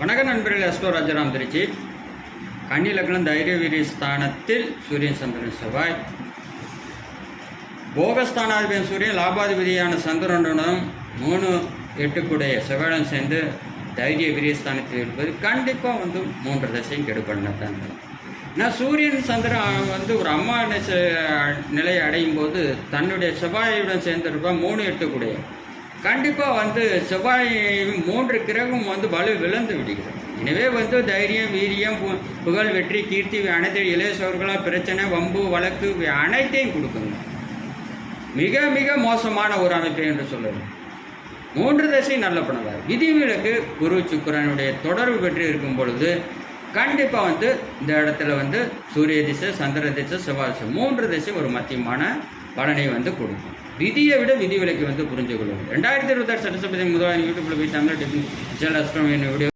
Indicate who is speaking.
Speaker 1: வணக்கம் நண்பர்கள். அஸ்ட்ரோ ராஜாராம் திருச்சி. கன்னி லக்னம் தைரிய வீரிய ஸ்தானத்தில் சூரியன் சந்திரன் செவ்வாய், போகஸ்தானாதிபதி சூரியன் லாபாதிபதியான சந்திரனுடன் 3-8 செவ்வாயுடன் சேர்ந்து தைரிய வீரியஸ்தானத்தில் இருப்பது கண்டிப்பாக 3 தசையும் கெடுப்பண்ணத்தான். நான் சூரியன் சந்திரன் ஒரு அம்மா நிலையை அடையும் போது தன்னுடைய செவ்வாயுடன் சேர்ந்திருப்பா 3-8 கண்டிப்பாக செவ்வாய் 3 கிரகம் வலு விழுந்து விடுகிறது. எனவே தைரியம், வீரியம், புகழ், வெற்றி, கீர்த்தி அனைத்து இளையசவர்களாக பிரச்சனை, வம்பு, வழக்கு அனைத்தையும் கொடுக்குங்க. மிக மிக மோசமான ஒரு அமைப்பு என்று சொல்லணும். 3 தசை நல்ல பண்ணுவார். விதிவிலக்கு குரு சுக்கிரனுடைய தொடர்பு பெற்று இருக்கும் பொழுது கண்டிப்பாக இந்த இடத்துல சூரிய திசை, சந்திர திசை, செவ்வாய் திசை 3 திசை ஒரு மத்தியமான பலனை கொடுக்கும். விதியை விட விதிவிலக்கு புரிஞ்சு கொள்ளுங்கள். 2026 சட்டசபை முதலாளி யூடியூப்ல போய் தமிழ் வீடியோ